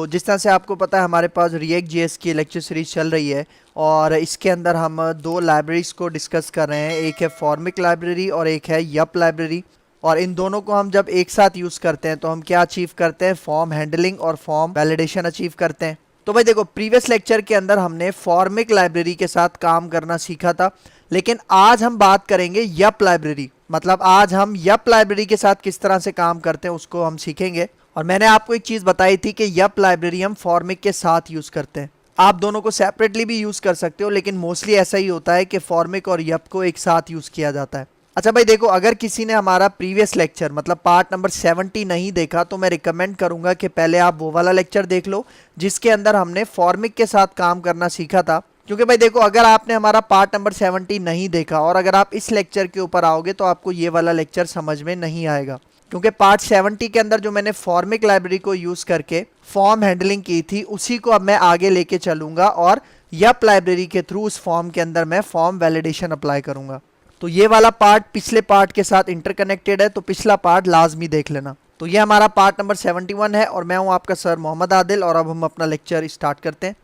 जिस तरह से आपको पता है हमारे पास रिएक्ट जेएस की लेक्चर सीरीज चल रही है और इसके अंदर हम दो लाइब्रेरीज को डिस्कस कर रहे हैं। एक है फॉर्मिक लाइब्रेरी और एक है यप लाइब्रेरी। और इन दोनों को हम जब एक साथ यूज़ करते हैं तो हम क्या अचीव करते हैं, फॉर्म हैंडलिंग और फॉर्म वैलिडेशन अचीव करते हैं। तो भाई देखो, प्रीवियस लेक्चर के अंदर हमने फॉर्मिक लाइब्रेरी के साथ काम करना सीखा था, लेकिन आज हम बात करेंगे यप लाइब्रेरी। मतलब आज हम यप लाइब्रेरी के साथ किस तरह से काम करते हैं उसको हम सीखेंगे। और मैंने आपको एक चीज़ बताई थी कि यप लाइब्रेरी हम फॉर्मिक के साथ यूज़ करते हैं। आप दोनों को सेपरेटली भी यूज़ कर सकते हो, लेकिन मोस्टली ऐसा ही होता है कि फॉर्मिक और यप को एक साथ यूज़ किया जाता है। अच्छा भाई देखो, अगर किसी ने हमारा प्रीवियस लेक्चर मतलब पार्ट नंबर 70 नहीं देखा तो मैं रिकमेंड करूंगा कि पहले आप वो वाला लेक्चर देख लो जिसके अंदर हमने फॉर्मिक के साथ काम करना सीखा था। क्योंकि भाई देखो, अगर आपने हमारा पार्ट नंबर 70 नहीं देखा और अगर आप इस लेक्चर के ऊपर आओगे तो आपको ये वाला लेक्चर समझ में नहीं आएगा। क्योंकि पार्ट 70 के अंदर जो मैंने फॉर्मिक लाइब्रेरी को यूज़ करके फॉर्म हैंडलिंग की थी उसी को अब मैं आगे लेके चलूंगा और यप लाइब्रेरी के थ्रू उस फॉर्म के अंदर मैं फॉर्म वैलिडेशन अप्लाई करूंगा। तो ये वाला पार्ट पिछले पार्ट के साथ इंटरकनेक्टेड है, तो पिछला पार्ट लाजमी देख लेना। तो ये हमारा पार्ट नंबर 71 है और मैं हूं आपका सर मोहम्मद आदिल और अब हम अपना लेक्चर स्टार्ट करते हैं।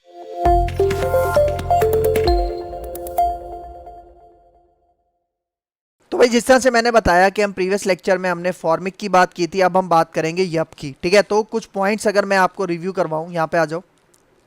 तो भाई जिस तरह से मैंने बताया कि हम प्रीवियस लेक्चर में हमने फॉर्मिक की बात की थी, अब हम बात करेंगे यप की। ठीक है, तो कुछ पॉइंट्स अगर मैं आपको रिव्यू करवाऊं, यहाँ पे आ जाओ।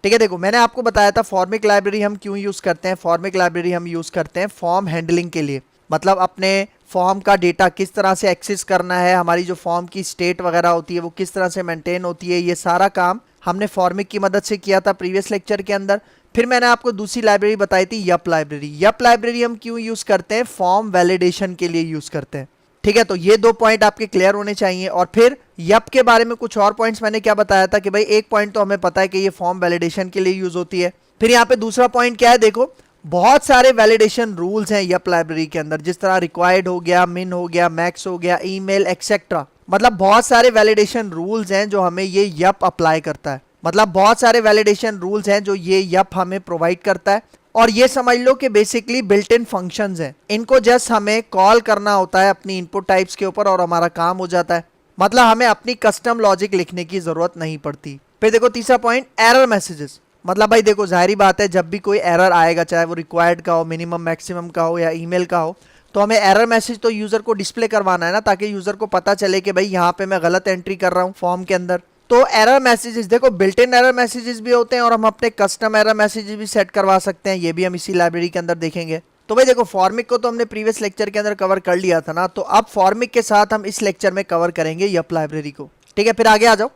ठीक है, देखो मैंने आपको बताया था फॉर्मिक लाइब्रेरी हम क्यों यूज़ करते हैं। फॉर्मिक लाइब्रेरी हम यूज़ करते हैं फॉर्म हैंडलिंग के लिए। मतलब अपने फॉर्म का डेटा किस तरह से एक्सेस करना है, हमारी जो फॉर्म की स्टेट वगैरह होती है वो किस तरह से मेंटेन होती है, ये सारा काम हमने फॉर्मिक की मदद से किया था प्रीवियस लेक्चर के अंदर। फिर मैंने आपको दूसरी लाइब्रेरी बताई थी यप लाइब्रेरी। यप लाइब्रेरी हम क्यों यूज़ करते हैं, फॉर्म वैलिडेशन के लिए यूज़ करते हैं। ठीक है, तो ये दो पॉइंट आपके क्लियर होने चाहिए। और फिर यप के बारे में कुछ और पॉइंट्स मैंने क्या बताया था कि भाई एक पॉइंट तो हमें पता है कि ये फॉर्म वैलिडेशन के लिए यूज़ होती है। फिर यहाँ पे दूसरा पॉइंट क्या है, देखो बहुत सारे वैलिडेशन रूल्स हैं यप लाइब्रेरी के अंदर, जिस तरह रिक्वायर्ड हो गया, मिन हो गया, मैक्स हो गया, ईमेल एक्सेट्रा। मतलब बहुत सारे वैलिडेशन रूल्स हैं जो हमें ये यप अप्लाई करता है। मतलब बहुत सारे वैलिडेशन रूल्स हैं जो ये यप हमें प्रोवाइड करता है। और ये समझ लो कि बेसिकली बिल्ट इन फंक्शंस हैं, इनको जस्ट हमें कॉल करना होता है अपनी इनपुट टाइप्स के ऊपर और हमारा काम हो जाता है। मतलब हमें अपनी कस्टम लॉजिक लिखने की जरूरत नहीं पड़ती। फिर देखो तीसरा पॉइंट, एरर मैसेजेस। मतलब भाई देखो, जाहिर बात है जब भी कोई एरर आएगा, चाहे वो रिक्वायर्ड का हो, मिनिमम मैक्सिमम का हो या ईमेल का हो, तो हमें एरर मैसेज तो यूजर को डिस्प्ले करवाना है ना, ताकि यूजर को पता चले कि भाई यहाँ पे मैं गलत एंट्री कर रहा हूँ फॉर्म के अंदर। तो एरर मैसेजेस, देखो बिल्ट इन एरर मैसेजेस भी होते हैं और हम अपने कस्टम एरर मैसेजेस भी सेट करवा सकते हैं। ये भी हम इसी लाइब्रेरी के अंदर देखेंगे। तो भाई देखो, फॉर्मिक को तो हमने प्रीवियस लेक्चर के अंदर कवर कर लिया था ना, तो अब फॉर्मिक के साथ हम इस लेक्चर में कवर करेंगे यप लाइब्रेरी को। ठीक है, फिर आगे आ जाओ।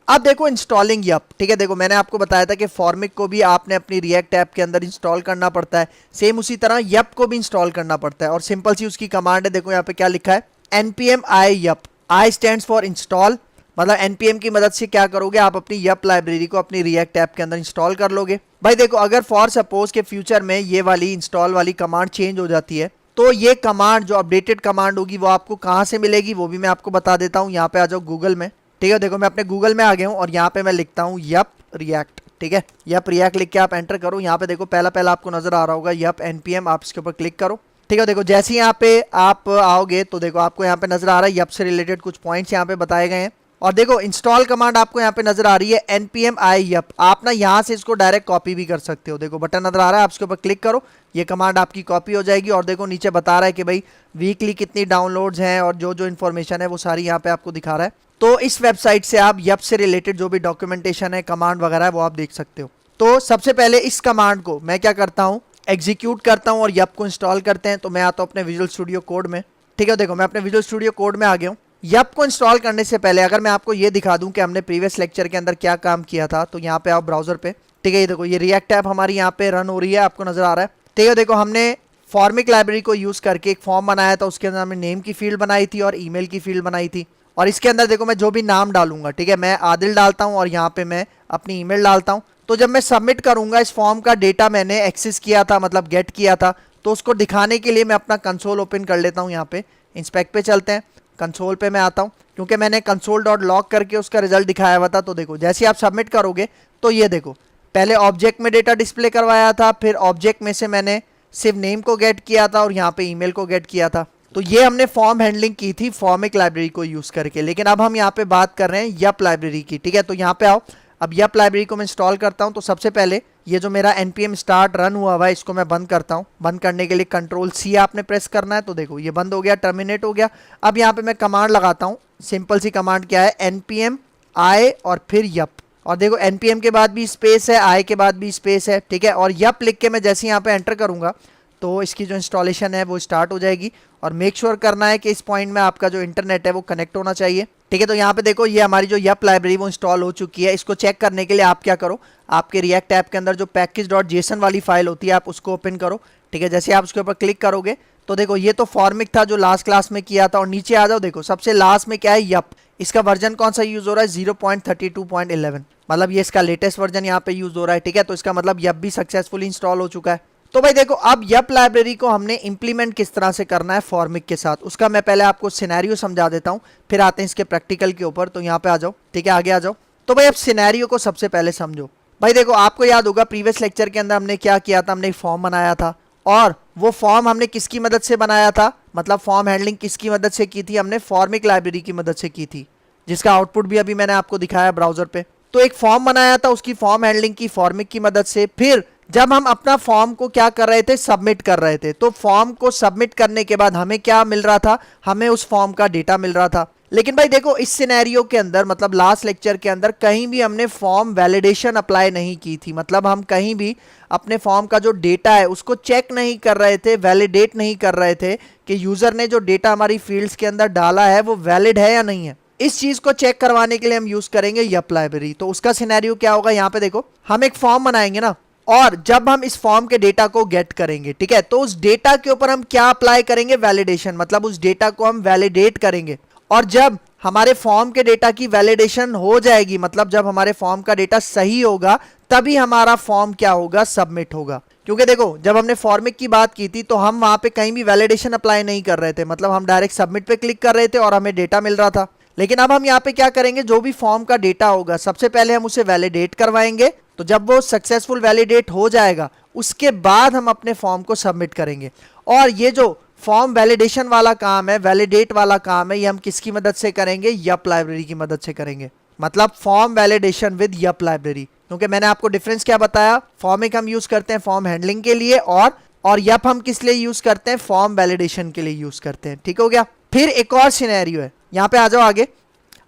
अब देखो इंस्टॉलिंग यप। ठीक है, देखो मैंने आपको बताया था कि फॉर्मिक को भी आपने अपनी रिएक्ट ऐप के अंदर इंस्टॉल करना पड़ता है, सेम उसी तरह यप को भी इंस्टॉल करना पड़ता है। और सिंपल सी उसकी कमांड है, देखो यहाँ पे क्या लिखा है, npm i yup. I stands for install. मतलब npm की मदद से क्या करोगे, आप अपनी यप लाइब्रेरी को अपनी रिएक्ट ऐप के अंदर इंस्टॉल कर लोगे। भाई देखो, अगर फॉर सपोज के फ्यूचर में ये वाली इंस्टॉल वाली कमांड चेंज हो जाती है तो ये कमांड जो अपडेटेड कमांड होगी वो आपको कहाँ से मिलेगी वो भी मैं आपको बता देता हूँ। यहाँ पे आ जाओ गूगल में। ठीक है, देखो मैं अपने गूगल में आ गया हूँ और यहाँ पे मैं लिखता हूँ यप रिएक्ट। ठीक है, यप रिएक्ट लिख के आप एंटर करो। यहाँ पे देखो पहला आपको नजर आ रहा होगा यप npm, आप इसके ऊपर क्लिक करो। ठीक है, देखो जैसे ही यहाँ पे आप आओगे तो देखो आपको यहाँ पे नजर आ रहा है यप से रिलेटेड कुछ पॉइंट्स यहाँ पे बताए गए हैं। और देखो इंस्टॉल कमांड आपको यहाँ पे नजर आ रही है npm i यप। आप ना यहाँ से इसको डायरेक्ट कॉपी भी कर सकते हो। देखो बटन नजर आ रहा है, आप इसके ऊपर क्लिक करो, ये कमांड आपकी कॉपी हो जाएगी। और देखो नीचे बता रहा है कि भाई वीकली कितनी डाउनलोड्स हैं और जो जो इन्फॉर्मेशन है वो सारी यहाँ पे आपको दिखा रहा है। तो इस वेबसाइट से आप यप से रिलेटेड जो भी डॉक्यूमेंटेशन है, कमांड वगैरह है, वो आप देख सकते हो। तो सबसे पहले इस कमांड को मैं क्या करता हूँ, एग्जीक्यूट करता हूँ और यप को इंस्टॉल करते हैं। तो मैं आता हूँ अपने विजुअल स्टूडियो कोड में। ठीक है, देखो मैं अपने विजुअल स्टूडियो कोड में आ गया हूँ। यप को इंस्टॉल करने से पहले अगर मैं आपको ये दिखा दूं कि हमने प्रीवियस लेक्चर के अंदर क्या काम किया था, तो यहाँ पे आओ ब्राउजर पे। ठीक है, ये देखो ये रिएक्ट ऐप हमारी यहाँ पे रन हो रही है, आपको नजर आ रहा है। ठीक है, देखो हमने फॉर्मिक लाइब्रेरी को यूज करके एक फॉर्म बनाया था, उसके अंदर हमने नेम की फील्ड बनाई थी और ईमेल की फील्ड बनाई थी। और इसके अंदर देखो मैं जो भी नाम डालूंगा, ठीक है, मैं आदिल डालता हूँ और यहाँ पे मैं अपनी ईमेल डालता हूँ। तो जब मैं सबमिट करूंगा, इस फॉर्म का डेटा मैंने एक्सेस किया था, मतलब गेट किया था, तो उसको दिखाने के लिए मैं अपना कंसोल ओपन कर लेता हूँ। यहाँ पे इंस्पेक्ट पे चलते हैं, कंसोल पे मैं आता हूँ क्योंकि मैंने console.log करके उसका रिजल्ट दिखाया हुआ था। तो देखो जैसे आप सबमिट करोगे तो ये देखो पहले ऑब्जेक्ट में डेटा डिस्प्ले करवाया था, फिर ऑब्जेक्ट में से मैंने सिर्फ नेम को गेट किया था और यहाँ पे ईमेल को गेट किया था। तो ये हमने फॉर्म हैंडलिंग की थी फॉर्मिक लाइब्रेरी को यूज करके। लेकिन अब हम यहाँ पे बात कर रहे हैं यप लाइब्रेरी की। ठीक है, तो यहाँ पे आओ, अब यप लाइब्रेरी को मैं इंस्टॉल करता हूं तो सबसे पहले ये जो मेरा npm स्टार्ट रन हुआ है इसको मैं बंद करता हूं। बंद करने के लिए कंट्रोल सी आपने प्रेस करना है, तो देखो ये बंद हो गया, टर्मिनेट हो गया। अब यहाँ पे मैं कमांड लगाता हूं, सिंपल सी कमांड क्या है, npm i और फिर यप, और देखो npm के बाद भी स्पेस है, i के बाद भी स्पेस है, ठीक है। और यप लिख के मैं जैसे यहाँ पे एंटर करूंगा तो इसकी जो इंस्टॉलेशन है वो स्टार्ट हो जाएगी। और मेक श्योर करना है कि इस पॉइंट में आपका जो इंटरनेट है वो कनेक्ट होना चाहिए, ठीक है। तो यहाँ पे देखो ये हमारी जो यप लाइब्रेरी वो इंस्टॉल हो चुकी है। इसको चेक करने के लिए आप क्या करो, आपके रिएक्ट ऐप के अंदर जो package.json वाली फाइल होती है आप उसको ओपन करो, ठीक है। जैसे आप उसके ऊपर क्लिक करोगे तो देखो ये तो फॉर्मिक था जो लास्ट क्लास में किया था, और नीचे आ जाओ, देखो सबसे लास्ट में क्या है, यप। इसका वर्जन कौन सा यूज हो रहा है, 0.32.11, मतलब ये इसका लेटेस्ट वर्जन यहाँ पे यूज हो रहा है, ठीक है। तो इसका मतलब यप भी सक्सेसफुली इंस्टॉल हो चुका है। तो भाई देखो अब यप लाइब्रेरी को हमने इंप्लीमेंट किस तरह से करना है फॉर्मिक के साथ, उसका मैं पहले आपको सिनेरियो समझा देता हूँ, फिर आते हैं इसके प्रैक्टिकल के ऊपर। तो यहाँ पे आ जाओ, ठीक है, आगे आ जाओ। तो भाई अब सिनेरियो को सबसे पहले समझो। भाई देखो आपको याद होगा प्रीवियस लेक्चर के अंदर हमने क्या किया था, हमने एक फॉर्म बनाया था, और वो फॉर्म हमने किसकी मदद से बनाया था, मतलब फॉर्म हैंडलिंग किसकी मदद से की थी, हमने फॉर्मिक लाइब्रेरी की मदद से की थी, जिसका आउटपुट भी अभी मैंने आपको दिखाया ब्राउजर पे। तो एक फॉर्म बनाया था, उसकी फॉर्म हैंडलिंग की फॉर्मिक की मदद से। फिर जब हम अपना फॉर्म को क्या कर रहे थे, सबमिट कर रहे थे, तो फॉर्म को सबमिट करने के बाद हमें क्या मिल रहा था, हमें उस फॉर्म का डेटा मिल रहा था। लेकिन भाई देखो इस सिनेरियो के अंदर, मतलब लास्ट लेक्चर के अंदर कहीं भी हमने फॉर्म वैलिडेशन अप्लाई नहीं की थी, मतलब हम कहीं भी अपने फॉर्म का जो डेटा है उसको चेक नहीं कर रहे थे, वैलिडेट नहीं कर रहे थे कि यूजर ने जो डेटा हमारी फील्ड्स के अंदर डाला है वो वैलिड है या नहीं है। इस चीज को चेक करवाने के लिए हम यूज करेंगे यप लाइब्रेरी। तो उसका सिनेरियो क्या होगा, यहाँ पे देखो हम एक फॉर्म बनाएंगे ना, और जब हम इस फॉर्म के डेटा को गेट करेंगे, ठीक है, तो उस डेटा के ऊपर हम क्या अप्लाई करेंगे, वैलिडेशन, मतलब उस डेटा को हम वैलिडेट करेंगे। और जब हमारे फॉर्म के डेटा की वैलिडेशन हो जाएगी, मतलब जब हमारे फॉर्म का डेटा सही होगा, तभी हमारा फॉर्म क्या होगा, सबमिट होगा। क्योंकि देखो जब हमने फॉर्मिक की बात की थी तो हम वहां पे कहीं भी वैलिडेशन अप्लाई नहीं कर रहे थे, मतलब हम डायरेक्ट सबमिट पे क्लिक कर रहे थे और हमें डेटा मिल रहा था। लेकिन अब हम यहाँ पे क्या करेंगे, जो भी फॉर्म का डेटा होगा सबसे पहले हम उसे वैलिडेट करवाएंगे, तो जब वो सक्सेसफुल वैलिडेट हो जाएगा उसके बाद हम अपने फॉर्म को सबमिट करेंगे। और ये जो फॉर्म वैलिडेशन वाला काम है, वैलिडेट वाला काम है, ये हम किसकी मदद से करेंगे, यप लाइब्रेरी की मदद से करेंगे, मतलब form validation with yup library. क्योंकि मैंने आपको डिफरेंस क्या बताया, फॉर्मिक हम यूज करते हैं फॉर्म हैंडलिंग के लिए, और यप हम किस लिए यूज करते हैं, फॉर्म वैलिडेशन के लिए यूज करते हैं, ठीक हो गया। फिर एक और सिनेरियो है, यहाँ पे आ जाओ आगे।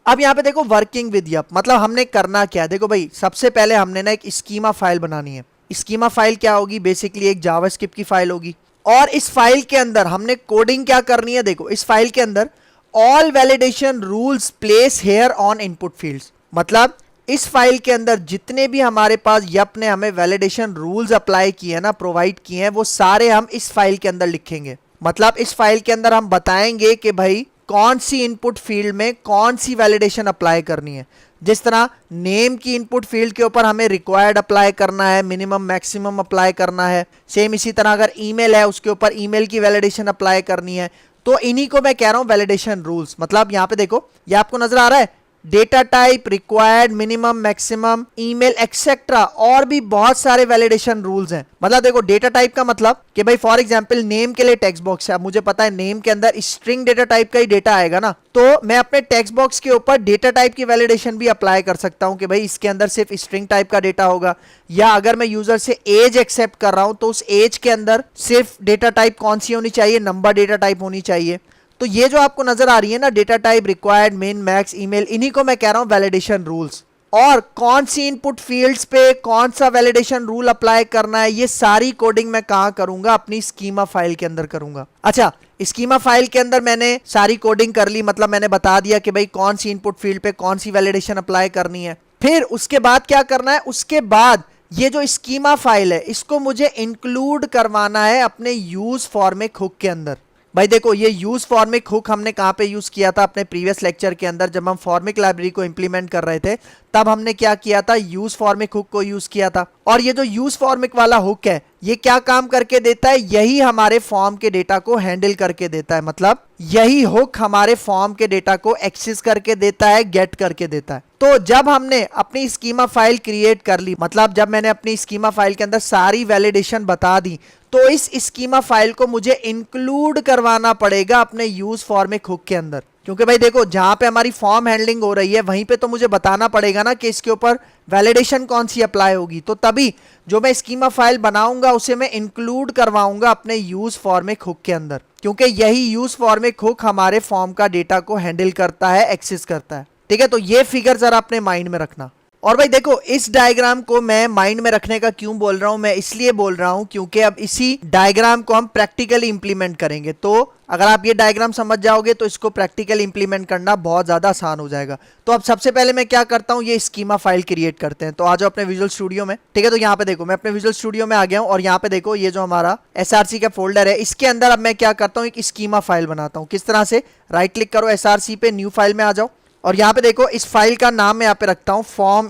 अब यहाँ पे देखो वर्किंग विद यप, मतलब हमने करना क्या है, देखो भाई सबसे पहले हमने ना एक स्कीमा फाइल बनानी है। स्कीमा फाइल क्या होगी, बेसिकली एक जावास्क्रिप्ट की फाइल होगी, और इस फाइल के अंदर हमने कोडिंग क्या करनी है, देखो इस फाइल के अंदर all validation rules place here on input fields, मतलब इस फाइल के अंदर जितने भी हमारे पास यप ने हमें वैलिडेशन रूल्स अप्लाई किए हैं ना, प्रोवाइड किए हैं, वो सारे हम इस फाइल के अंदर लिखेंगे। मतलब इस फाइल के अंदर हम बताएंगे कि भाई कौन सी इनपुट फील्ड में कौन सी वैलिडेशन अप्लाई करनी है। जिस तरह नेम की इनपुट फील्ड के ऊपर हमें रिक्वायर्ड अप्लाई करना है, मिनिमम मैक्सिमम अप्लाई करना है, सेम इसी तरह अगर ईमेल है उसके ऊपर ईमेल की वैलिडेशन अप्लाई करनी है। तो इन्हीं को मैं कह रहा हूं वैलिडेशन रूल्स। मतलब यहाँ पे देखो ये आपको नजर आ रहा है, data type, required, minimum, maximum, email etcetera, और भी बहुत सारे वैलिडेशन रूल्स हैं। मतलब देखो डेटा टाइप का मतलब कि भाई फॉर एग्जांपल नेम के लिए टेक्स्ट बॉक्स है, अब मुझे पता है नेम के अंदर स्ट्रिंग डेटा टाइप का ही डेटा आएगा ना, तो मैं अपने टेक्स्ट बॉक्स के ऊपर डेटा टाइप की वैलिडेशन भी अप्लाई कर सकता हूं कि भाई इसके अंदर सिर्फ स्ट्रिंग टाइप का डेटा होगा। या अगर मैं यूजर से एज एक्सेप्ट कर रहा हूं तो उस एज के अंदर सिर्फ डेटा टाइप कौन सी होनी चाहिए, नंबर डेटा टाइप होनी चाहिए। तो ये जो आपको नजर आ रही है ना, data type, required, main, max, email, इन्हीं को मैं कह रहा हूं वैलिडेशन रूल्स। और कौन सी इनपुट फील्ड्स पे कौन सा वैलिडेशन रूल अप्लाई करना है, ये सारी कोडिंग मैं कहां करूंगा, अपनी स्कीमा फाइल के अंदर करूंगा। अच्छा, स्कीमा फाइल के अंदर मैंने सारी कोडिंग कर ली, मतलब मैंने बता दिया कि भाई कौन सी इनपुट फील्ड पे कौन सी वैलिडेशन अप्लाई करनी है। फिर उसके बाद क्या करना है, उसके बाद ये जो स्कीमा फाइल है इसको मुझे इंक्लूड करवाना है अपने यूज फॉर्मिक हुक के अंदर। भाई देखो ये यूज फॉर्मिक हुक हमने कहां पे यूज किया था, अपने प्रीवियस लेक्चर के अंदर जब हम फॉर्मिक लाइब्रेरी को इंप्लीमेंट कर रहे थे, तब हमने क्या किया था, यूज फॉर्मिक हुक को यूज किया था। और ये जो यूज फॉर्मिक वाला हुक है ये क्या काम करके देता है, यही हमारे फॉर्म के डेटा को हैंडल करके देता है। मतलब यही हुक हमारे फॉर्म के डेटा को एक्सेस करके देता है, गेट करके देता है। तो जब हमने अपनी स्कीमा फाइल क्रिएट कर ली, मतलब जब मैंने अपनी स्कीमा फाइल के अंदर सारी वैलिडेशन बता दी, तो इस स्कीमा फाइल को मुझे इंक्लूड करवाना पड़ेगा अपने यूज फॉर्मिक हुक के अंदर। क्योंकि भाई देखो जहां पे हमारी फॉर्म हैंडलिंग हो रही है वहीं पे तो मुझे बताना पड़ेगा ना कि इसके ऊपर वैलिडेशन कौन सी अप्लाई होगी, तो तभी जो मैं स्कीमा फाइल बनाऊंगा उसे मैं इंक्लूड करवाऊंगा अपने यूज फॉर्मिक हुक के अंदर, क्योंकि यही यूज फॉर्मिक हुक हमारे फॉर्म का डेटा को हैंडल करता है, एक्सेस करता है। ठीक है, तो ये फिगर जरा अपने माइंड में रखना। और भाई देखो इस डायग्राम को मैं माइंड में रखने का क्यों बोल रहा हूं, मैं इसलिए बोल रहा हूं क्योंकि अब इसी डायग्राम को हम प्रैक्टिकली इंप्लीमेंट करेंगे। तो अगर आप ये डायग्राम समझ जाओगे तो इसको प्रैक्टिकली इंप्लीमेंट करना बहुत ज्यादा आसान हो जाएगा। तो अब सबसे पहले मैं क्या करता हूं, ये स्कीमा फाइल क्रिएट करते हैं। तो आ जाओ अपने विजुअल स्टूडियो में। ठीक है, तो यहाँ पे देखो मैं अपने विजुअल स्टूडियो में आ गया हूँ और यहाँ पे देखो ये जो हमारा एसआरसी का फोल्डर है इसके अंदर अब मैं क्या करता हूँ, एक स्कीमा फाइल बनाता हूँ। किस तरह से, राइट क्लिक करो एसआरसी पे, न्यू फाइल में आ जाओ और यहाँ पे देखो इस फाइल का नाम मैं यहाँ पे रखता हूँ फॉर्म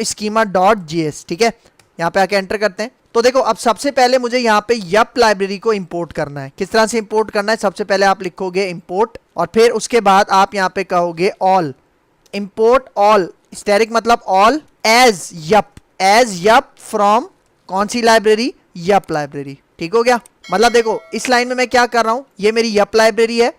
स्कीमा डॉट जीएस। ठीक है, यहाँ पे आके एंटर करते हैं। तो देखो अब सबसे पहले मुझे यहाँ पे यप लाइब्रेरी को इंपोर्ट करना है। किस तरह से इंपोर्ट करना है, सबसे पहले आप लिखोगे इंपोर्ट और फिर उसके बाद आप यहाँ पे कहोगे ऑल, इंपोर्ट ऑल स्टैटिक मतलब ऑल एज यप फ्रॉम कौन सी लाइब्रेरी, यप लाइब्रेरी। ठीक हो गया, मतलब देखो इस लाइन में मैं क्या कर रहा हूँ, ये मेरी यप लाइब्रेरी है,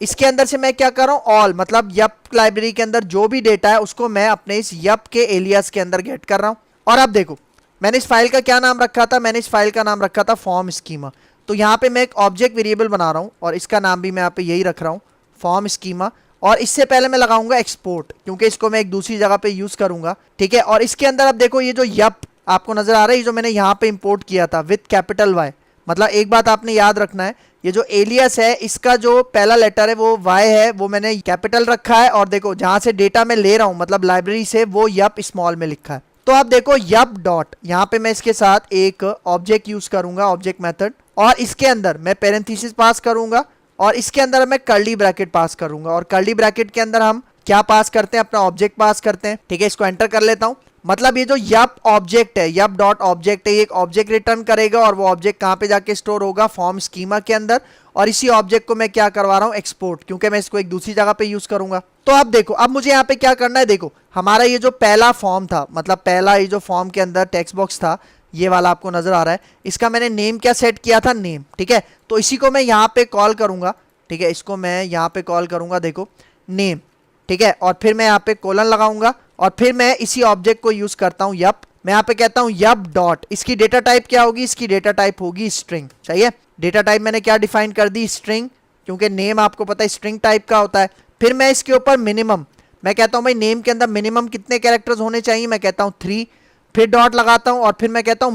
इसके अंदर से मैं क्या कर रहा हूं, ऑल मतलब यप लाइब्रेरी के अंदर जो भी डेटा है उसको मैं अपने इस यप के एलियास के अंदर गेट कर रहा हूं। और अब देखो मैंने इस फाइल का क्या नाम रखा था, मैंने इस फाइल का नाम रखा था फॉर्म स्कीमा। तो यहाँ पे मैं एक ऑब्जेक्ट वेरिएबल बना रहा हूँ और इसका नाम भी मैं यहाँ पे यही रख रहा हूँ, फॉर्म स्कीमा। और इससे पहले मैं लगाऊंगा एक्सपोर्ट, क्योंकि इसको मैं एक दूसरी जगह पे यूज करूंगा। ठीक है, और इसके अंदर अब देखो ये जो यप आपको नजर आ रहा है, जो मैंने यहाँ पे इंपोर्ट किया था विथ कैपिटल वाई, मतलब एक बात आपने याद रखना है, ये जो एलियस है इसका जो पहला लेटर है वो वाई है, वो मैंने कैपिटल रखा है। और देखो जहां से डेटा मैं ले रहा हूं मतलब लाइब्रेरी से, वो यप स्मॉल में लिखा है। तो आप देखो यप डॉट, यहाँ पे मैं इसके साथ एक ऑब्जेक्ट यूज करूंगा, ऑब्जेक्ट मेथड, और इसके अंदर मैं पेरेंथीसिस पास करूंगा और इसके अंदर मैं कर्ली ब्रैकेट पास करूंगा। और कर्ली ब्रैकेट के अंदर हम क्या पास करते हैं, अपना ऑब्जेक्ट पास करते हैं। ठीक है, इसको एंटर कर लेता हूं। मतलब ये जो यप ऑब्जेक्ट है, यप डॉट ऑब्जेक्ट है, ये एक ऑब्जेक्ट रिटर्न करेगा और वो ऑब्जेक्ट कहां पे जाके स्टोर होगा, फॉर्म स्कीमा के अंदर। और इसी ऑब्जेक्ट को मैं क्या करवा रहा हूं, एक्सपोर्ट, क्योंकि मैं इसको एक दूसरी जगह पे यूज करूंगा। तो अब देखो अब मुझे यहाँ पे क्या करना है, देखो हमारा ये जो पहला फॉर्म था, मतलब पहला ये जो फॉर्म के अंदर टेक्स्ट बॉक्स था, ये वाला आपको नजर आ रहा है, इसका मैंने नेम क्या सेट किया था, नेम। ठीक है, तो इसी को मैं यहाँ पे कॉल करूंगा। ठीक है, इसको मैं यहाँ पे कॉल करूंगा, देखो नेम। ठीक है, और फिर मैं यहाँ पे कोलन लगाऊंगा और फिर मैं इसी ऑब्जेक्ट को यूज करता हूँ यप। मैं यहाँ पे कहता हूँ यप डॉट, इसकी डेटा टाइप क्या होगी, इसकी डेटा टाइप होगी स्ट्रिंग। चाहिए, डेटा टाइप मैंने क्या डिफाइन कर दी, स्ट्रिंग, क्योंकि नेम आपको पता है स्ट्रिंग टाइप का होता है। फिर मैं इसके ऊपर मिनिमम, मैं कहता हूँ भाई नेम के अंदर मिनिमम कितने कैरेक्टर्स होने चाहिए, मैं कहता हूँ 3। फिर डॉट लगाता हूँ और फिर मैं कहता हूँ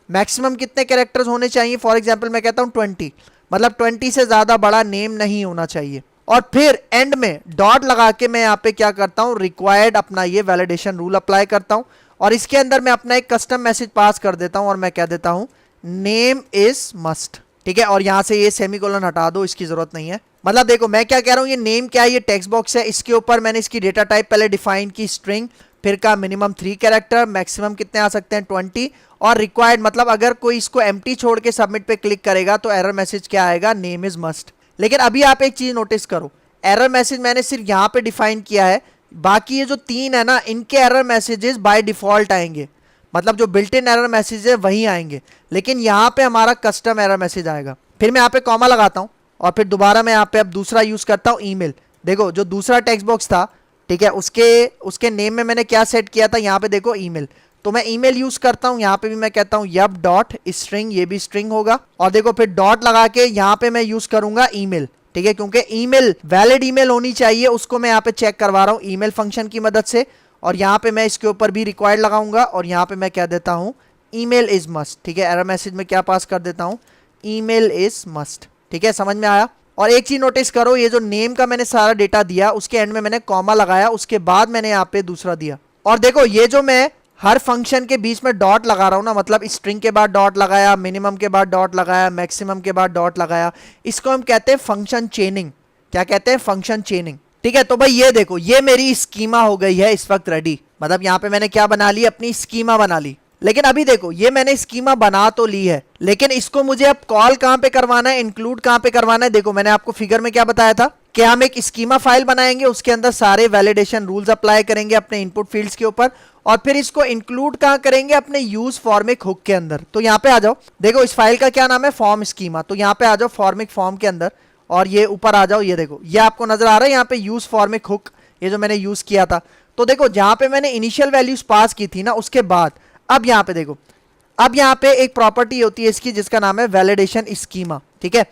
मैक्सिमम कितने कैरेक्टर्स होने चाहिए, फॉर एग्जाम्पल मैं कहता हूँ 20, मतलब 20 से ज्यादा बड़ा नेम नहीं होना चाहिए। और फिर एंड में डॉट लगा के मैं यहाँ पे क्या करता हूँ, रिक्वायर्ड अपना ये वैलिडेशन रूल अप्लाई करता हूँ और इसके अंदर मैं अपना एक कस्टम मैसेज पास कर देता हूँ और मैं कह देता हूँ नेम इज मस्ट। ठीक है, और यहाँ से ये सेमीकोलन हटा दो, इसकी जरूरत नहीं है। मतलब देखो मैं क्या कह रहा हूँ, ये नेम क्या है, ये टेक्स्ट बॉक्स है, इसके ऊपर मैंने इसकी डेटा टाइप पहले डिफाइन की स्ट्रिंग, फिर का मिनिमम 3 कैरेक्टर, मैक्सिमम कितने आ सकते हैं 20, और रिक्वायर्ड मतलब अगर कोई इसको एम्प्टी छोड़ के सबमिट पे क्लिक करेगा तो एरर मैसेज क्या आएगा, नेम इज मस्ट। लेकिन अभी आप एक चीज नोटिस करो, एरर मैसेज मैंने सिर्फ यहाँ पे डिफाइन किया है, बाकी ये जो 3 है ना, इनके एरर मैसेजेस बाय डिफॉल्ट आएंगे, मतलब जो बिल्ट इन एरर मैसेज है वही आएंगे, लेकिन यहाँ पे हमारा कस्टम एरर मैसेज आएगा। फिर मैं यहाँ पे कॉमा लगाता हूँ और फिर दोबारा मैं यहाँ पे अब दूसरा यूज करता हूँ ईमेल। देखो जो दूसरा टेक्स्ट बॉक्स था, ठीक है, उसके नेम में मैंने क्या सेट किया था, यहाँ पे देखो ईमेल, तो मैं ईमेल यूज करता हूँ। यहाँ पे भी मैं कहता हूँ यप डॉट स्ट्रिंग, ये भी स्ट्रिंग होगा, और देखो फिर डॉट लगा के यहाँ पे मैं यूज करूंगा ईमेल। ठीक है, क्योंकि ईमेल वैलिड ईमेल होनी चाहिए, उसको मैं यहाँ पे चेक करवा रहा हूँ ईमेल फंक्शन की मदद से। और यहाँ पे मैं इसके ऊपर भी रिक्वायर्ड लगाऊंगा और यहाँ पे मैं क्या देता हूँ, ईमेल इज मस्ट। ठीक है, एरर मैसेज में क्या पास कर देता हूँ, ईमेल इज मस्ट। ठीक है, समझ में आया। और एक चीज नोटिस करो, ये जो नेम का मैंने सारा डेटा दिया उसके एंड में मैंने कॉमा लगाया, उसके बाद मैंने यहाँ पे दूसरा दिया। और देखो ये जो मैं हर फंक्शन के बीच में डॉट लगा रहा हूं ना, मतलब स्ट्रिंग के बाद डॉट लगाया, मिनिमम के बाद डॉट लगाया, मैक्सिमम के बाद डॉट लगाया, इसको हम कहते हैं फंक्शन चेनिंग। क्या कहते हैं, फंक्शन चेनिंग। ठीक है, तो भाई ये देखो ये मेरी स्कीमा हो गई है इस वक्त रेडी, मतलब यहाँ पे मैंने क्या बना ली, अपनी स्कीमा बना ली। लेकिन अभी देखो ये मैंने स्कीमा बना तो ली है, लेकिन इसको मुझे अब कॉल कहां पे करवाना है, इंक्लूड कहां पे करवाना है। देखो मैंने आपको फिगर में क्या बताया था कि हम एक स्कीमा फाइल बनाएंगे, उसके अंदर सारे वैलिडेशन रूल्स अप्लाई करेंगे अपने इनपुट फील्ड्स के ऊपर, और फिर इसको इंक्लूड कहां करेंगे, अपने यूज फॉर्मिक हुक के अंदर। तो यहाँ पे आ जाओ, देखो इस फाइल का क्या नाम है, फॉर्म स्कीमा, तो यहाँ पे आ जाओ फॉर्मिक फॉर्म के अंदर और ये ऊपर आ जाओ, ये देखो ये आपको नजर आ रहा है यहाँ पे यूज फॉर्मिक हुक, ये जो मैंने यूज किया था। तो देखो जहां पे मैंने इनिशियल वैल्यूज पास की थी ना, उसके बाद अब यहाँ पे देखो, अब यहाँ पे एक प्रॉपर्टी होती है इसकी जिसका नाम है वैलिडेशन स्कीमा, ठीक है।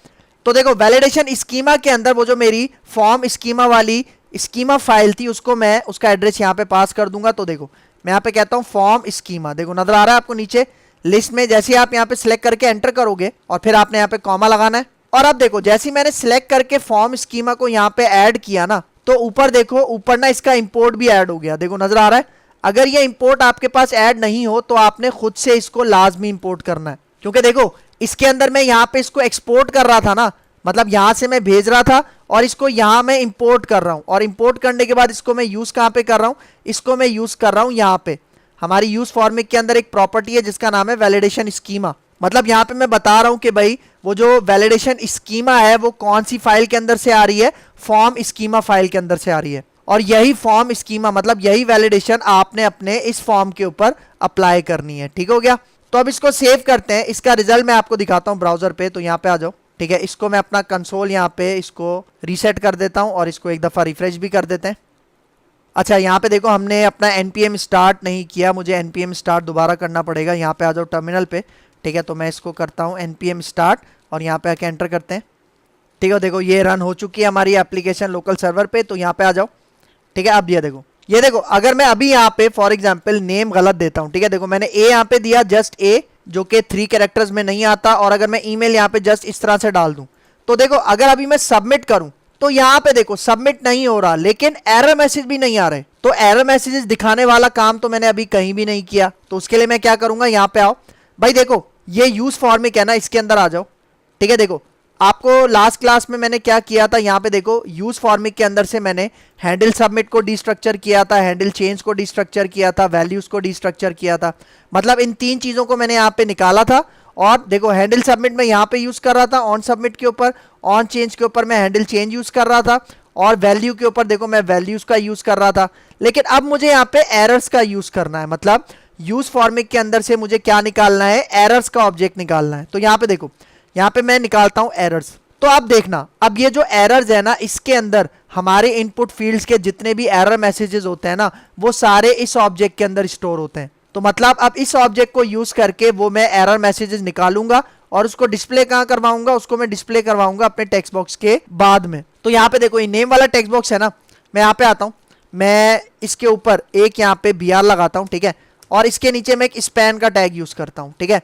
तो देखो वैलिडेशन स्कीमा के अंदर वो जो मेरी फॉर्म स्कीमा वाली स्कीमा फाइल थी उसको मैं उसका एड्रेस यहाँ पे पास कर दूंगा। तो देखो मैं यहाँ पे कहता हूँ फॉर्म स्कीमा, देखो नजर आ रहा है आपको नीचे लिस्ट में, जैसे आप यहाँ पे सिलेक्ट करके एंटर करोगे और फिर आपने यहाँ पे कॉमा लगाना है। और अब देखो जैसे मैंने सिलेक्ट करके फॉर्म स्कीमा को यहाँ पे ऐड किया ना, तो ऊपर देखो ऊपर ना इसका इंपोर्ट भी ऐड हो गया, देखो नजर आ रहा है। अगर ये इंपोर्ट आपके पास ऐड नहीं हो तो आपने खुद से इसको लाजमी इंपोर्ट करना है, क्योंकि देखो इसके अंदर मैं यहाँ पे इसको एक्सपोर्ट कर रहा था ना, मतलब यहां से मैं भेज रहा था और इसको यहां मैं इंपोर्ट कर रहा हूं, और इंपोर्ट करने के बाद इसको मैं यूज कहां पे कर रहा हूं, इसको मैं यूज कर रहा हूं यहां पे हमारी यूज फॉर्मिक के अंदर एक प्रॉपर्टी है जिसका नाम है वैलिडेशन स्कीमा। मतलब यहां पे मैं बता रहा हूं कि भाई वो जो वैलिडेशन स्कीमा है वो कौन सी फाइल के अंदर से आ रही है, फॉर्म स्कीमा फाइल के अंदर से आ रही है। और यही फॉर्म स्कीमा मतलब यही वैलिडेशन आपने अपने इस फॉर्म के ऊपर अप्लाई करनी है, ठीक हो गया। तो अब इसको सेव करते हैं, इसका रिजल्ट मैं आपको दिखाता हूं ब्राउजर पे। तो यहाँ पे आ जाओ, ठीक है। इसको मैं अपना कंसोल यहाँ पे इसको रीसेट कर देता हूँ और इसको एक दफ़ा रिफ्रेश भी कर देते हैं। अच्छा यहाँ पे देखो हमने अपना npm स्टार्ट नहीं किया, मुझे npm स्टार्ट दोबारा करना पड़ेगा। यहाँ पे आ जाओ टर्मिनल पे, ठीक है। तो मैं इसको करता हूँ npm स्टार्ट और यहाँ पे आके एंटर करते हैं, ठीक है। देखो ये रन हो चुकी है हमारी एप्लीकेशन लोकल सर्वर पे। तो यहाँ पे आ जाओ, ठीक है। अब ये देखो अगर मैं अभी यहाँ पे फॉर एग्जाम्पल नेम गलत देता हूँ, ठीक है। देखो मैंने ए यहाँ पे दिया जस्ट ए, जो कि 3 कैरेक्टर्स में नहीं आता, और अगर मैं ईमेल यहाँ पे जस्ट इस तरह से डाल दूं तो देखो अगर अभी मैं सबमिट करूं तो यहाँ पे देखो सबमिट नहीं हो रहा, लेकिन एरर मैसेज भी नहीं आ रहे। तो एरर मैसेजेस दिखाने वाला काम तो मैंने अभी कहीं भी नहीं किया। तो उसके लिए मैं क्या करूंगा, यहाँ पे आओ भाई, देखो ये यूज फॉर्मिक है ना, इसके अंदर आ जाओ, ठीक है। देखो आपको लास्ट क्लास में मैंने क्या किया था, यहाँ पे देखो यूज फॉर्मिक के अंदर से मैंने हैंडल सबमिट को डिस्ट्रक्चर किया था, हैंडल चेंज को डिस्ट्रक्चर किया था, वैल्यूज को डिस्ट्रक्चर किया था। मतलब इन 3 चीजों को मैंने यहाँ पे निकाला था। और देखो हैंडल सबमिट में यहाँ पे यूज कर रहा था, ऑन सबमिट के ऊपर, ऑन चेंज के ऊपर मैं हैंडल चेंज यूज कर रहा था, और वैल्यू के ऊपर देखो मैं वैल्यूज का यूज कर रहा था। लेकिन अब मुझे यहाँ पे एरर्स का यूज करना है, मतलब यूज फॉर्मिक के अंदर से मुझे क्या निकालना है, एरर्स का ऑब्जेक्ट निकालना है। तो यहाँ पे देखो यहाँ पे मैं निकालता हूं एरर्स। तो अब देखना, अब ये जो एरर्स है ना, इसके अंदर हमारे इनपुट फील्ड्स के जितने भी एरर मैसेजेस होते हैं ना, वो सारे इस ऑब्जेक्ट के अंदर स्टोर होते हैं। तो मतलब अब इस ऑब्जेक्ट को यूज करके वो मैं एरर मैसेजेस निकालूंगा और उसको डिस्प्ले कहां करवाऊंगा, उसको मैं डिस्प्ले करवाऊंगा अपने टेक्स्ट बॉक्स के बाद में। तो यहाँ पे देखो ये नेम वाला टेक्स्ट बॉक्स है ना, मैं यहाँ पे आता हूँ, मैं इसके ऊपर एक यहाँ पे br लगाता हूँ, ठीक है। और इसके नीचे मैं एक स्पैन का टैग यूज करता हूँ, ठीक है।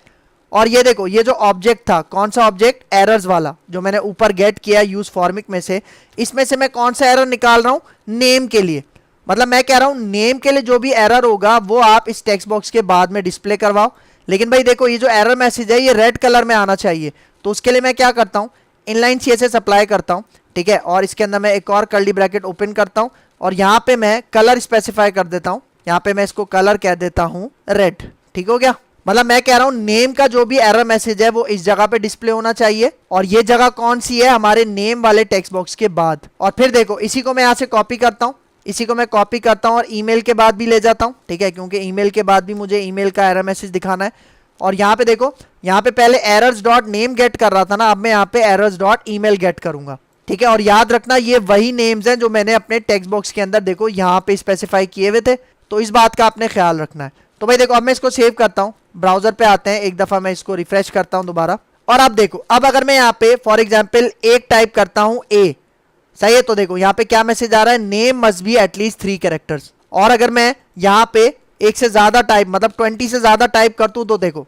और ये देखो ये जो ऑब्जेक्ट था, कौन सा ऑब्जेक्ट, एरर्स वाला, जो मैंने ऊपर गेट किया यूज फॉर्मिक में से, इसमें से मैं कौन सा एरर निकाल रहा हूं, नेम के लिए। मतलब मैं कह रहा हूं नेम के लिए जो भी एरर होगा वो आप इस टेक्स्ट बॉक्स के बाद में डिस्प्ले करवाओ। लेकिन भाई देखो ये जो एरर मैसेज है ये रेड कलर में आना चाहिए। तो उसके लिए मैं क्या करता हूं, इनलाइन CSS अप्लाई करता हूं, ठीक है। और इसके अंदर मैं एक और कर्ली ब्रैकेट ओपन करता हूं और यहाँ पे मैं कलर स्पेसिफाई कर देता हूं। यहाँ पे मैं इसको कलर कह देता हूं रेड, ठीक हो गया। मतलब मैं कह रहा हूं नेम का जो भी एरर मैसेज है वो इस जगह पे डिस्प्ले होना चाहिए, और ये जगह कौन सी है, हमारे नेम वाले टेक्स्ट बॉक्स के बाद। और फिर देखो इसी को मैं यहाँ से कॉपी करता हूँ, इसी को मैं कॉपी करता हूँ और ईमेल के बाद भी ले जाता हूँ, ठीक है, क्योंकि ईमेल के बाद भी मुझे ईमेल का एरर मैसेज दिखाना है। और यहाँ पे देखो, यहाँ पे पहले एरर्स डॉट नेम गेट कर रहा था ना, अब मैं यहाँ पे एरर्स डॉट ईमेल गेट करूंगा, ठीक है। और याद रखना ये वही नेम्स हैं जो मैंने अपने टेक्स्ट बॉक्स के अंदर देखो यहाँ पे स्पेसिफाई किए हुए थे, तो इस बात का आपने ख्याल रखना है। तो भाई देखो अब मैं इसको सेव करता हूँ, ब्राउजर पे आते हैं, एक दफा मैं इसको रिफ्रेश करता हूँ दोबारा। और अब देखो, अब अगर मैं यहाँ पे फॉर एग्जाम्पल एक टाइप करता हूँ ए, सही है, तो देखो यहाँ पे क्या मैसेज आ रहा है, name must be at least 3 characters. और अगर मैं यहाँ पे एक से ज्यादा टाइप मतलब 20 से ज्यादा टाइप कर दूं तो देखो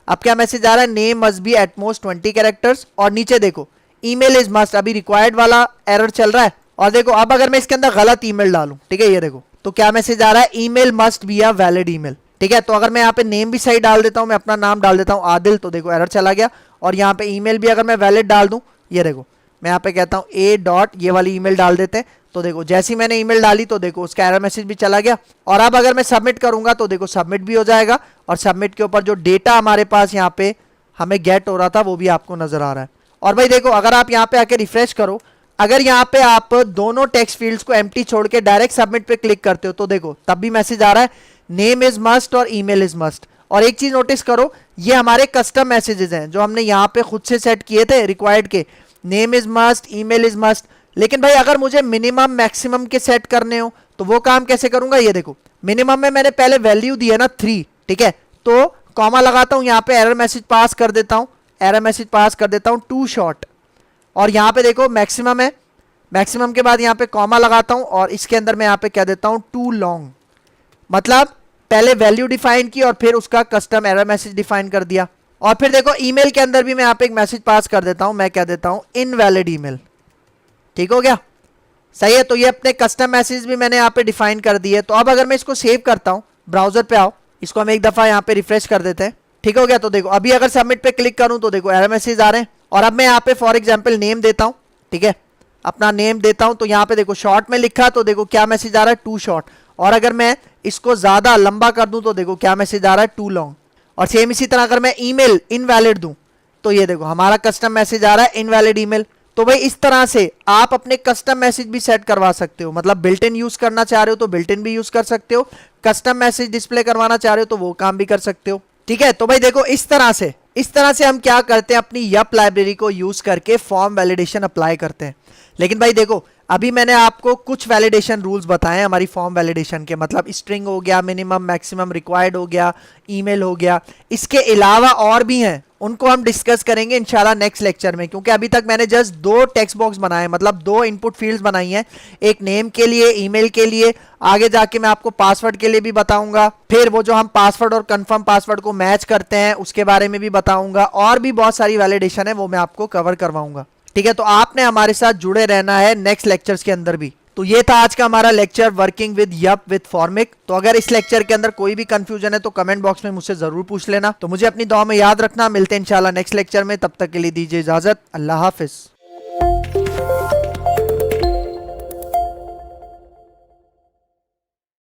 अब क्या मैसेज आ रहा है, name must be at most 20 characters. और नीचे देखो ईमेल इज मस्ट, अभी रिक्वायर्ड वाला एरर चल रहा है। और देखो अब अगर मैं इसके अंदर गलत ईमेल डालूं, ठीक है, ये देखो तो क्या मैसेज आ रहा है, email must be a valid email, ठीक है। तो अगर मैं यहाँ पे नेम भी सही डाल देता हूँ, मैं अपना नाम डाल देता हूँ आदिल, तो देखो एरर चला गया। और यहाँ पे ईमेल भी अगर मैं वैलिड डाल दूं, ये देखो मैं यहाँ पे कहता हूँ ए डॉट, ये वाली ईमेल डाल देते हैं, तो देखो जैसी मैंने ईमेल डाली तो देखो उसका एरर मैसेज भी चला गया। और अब अगर मैं सबमिट करूंगा तो देखो सबमिट भी हो जाएगा, और सबमिट के ऊपर जो डेटा हमारे पास यहाँ पे हमें गेट हो रहा था वो भी आपको नजर आ रहा है। और भाई देखो अगर आप यहाँ पे आके रिफ्रेश करो, अगर यहाँ पे आप दोनों टेक्स्ट फील्ड्स को एम्प्टी छोड़ के डायरेक्ट सबमिट पे क्लिक करते हो तो देखो तब भी मैसेज आ रहा है, नेम इज मस्ट और ईमेल इज मस्ट। और एक चीज नोटिस करो, ये हमारे कस्टम मैसेजेस हैं जो हमने यहाँ पे खुद से सेट किए थे रिक्वायर्ड के, name is must, email is must. लेकिन भाई अगर मुझे मिनिमम मैक्सिमम के सेट करने हो तो वो काम कैसे करूंगा? ये देखो, मिनिमम में मैंने पहले वैल्यू दी है ना 3, ठीक है, तो कॉमा लगाता हूं, यहां पे एरर मैसेज पास कर देता हूं, एरर मैसेज पास कर देता हूं टू शॉर्ट। और यहां पे देखो मैक्सिमम है, मैक्सिमम के बाद यहां पे कॉमा लगाता हूं और इसके अंदर मैं यहां पे कह देता हूं टू लॉन्ग। मतलब पहले वैल्यू डिफाइन की और फिर उसका कस्टम एरर मैसेज डिफाइन कर दिया। और फिर देखो ईमेल के अंदर भी मैं यहां पे एक मैसेज पास कर देता हूं, मैं कह देता हूं इनवैलिड ईमेल। ठीक हो गया? सही है। तो ये अपने कस्टम मैसेज भी मैंने यहां पे डिफाइन कर दिए। तो अब अगर मैं इसको सेव करता हूं, ब्राउजर पे आओ, इसको हम एक दफा यहां पे रिफ्रेश कर देते हैं। ठीक हो गया? तो देखो अभी अगर सबमिट पे क्लिक करूं तो देखो एरर मैसेज आ रहे हैं। और अब मैं यहां पे फॉर एग्जांपल नेम देता हूं, ठीक है, अपना नेम देता हूं, तो यहां पे देखो शॉर्ट में लिखा, तो देखो क्या मैसेज आ रहा है, टू शॉर्ट। और अगर मैं इसको ज्यादा लंबा कर दूं तो देखो क्या मैसेज आ रहा है, टू लॉन्ग। और सेम इसी तरह अगर मैं ईमेल इनवैलिड दूं तो ये देखो हमारा कस्टम मैसेज आ रहा है इनवैलिड ईमेल। तो भाई इस तरह से आप अपने कस्टम मैसेज भी सेट करवा सकते हो। मतलब बिल्ट इन यूज करना चाह रहे हो तो बिल्ट इन भी यूज कर सकते हो, कस्टम मैसेज डिस्प्ले करवाना चाह रहे हो तो वो काम भी कर सकते हो। ठीक है? तो भाई देखो इस तरह से हम क्या करते हैं, अपनी यप लाइब्रेरी को यूज करके फॉर्म वैलिडेशन अप्लाई करते हैं। लेकिन भाई देखो अभी मैंने आपको कुछ वैलिडेशन रूल्स बताए हैं हमारी फॉर्म वैलिडेशन के, मतलब स्ट्रिंग हो गया, मिनिमम मैक्सिमम रिक्वायर्ड हो गया, ईमेल हो गया। इसके अलावा और भी हैं, उनको हम डिस्कस करेंगे इंशाल्लाह नेक्स्ट लेक्चर में। क्योंकि अभी तक मैंने जस्ट 2 टेक्स्ट बॉक्स बनाए, मतलब 2 इनपुट फील्ड्स बनाई हैं, एक नेम के लिए, ईमेल के लिए। आगे जाके मैं आपको पासवर्ड के लिए भी बताऊंगा, फिर वो जो हम पासवर्ड और कंफर्म पासवर्ड को मैच करते हैं उसके बारे में भी बताऊंगा, और भी बहुत सारी वैलिडेशन है वो मैं आपको कवर करवाऊंगा। ठीक है? तो आपने हमारे साथ जुड़े रहना है नेक्स्ट लेक्चर्स के अंदर भी। तो ये था आज का हमारा lecture working with yup with Formik. तो अगर इस लेक्चर के अंदर कोई भी कंफ्यूजन है तो कमेंट बॉक्स में मुझसे जरूर पूछ लेना। तो मुझे अपनी दुआ में याद रखना। मिलते हैं इंशाल्लाह नेक्स्ट लेक्चर में, तब तक के लिए दीजिए इजाजत। अल्लाह हाफिज।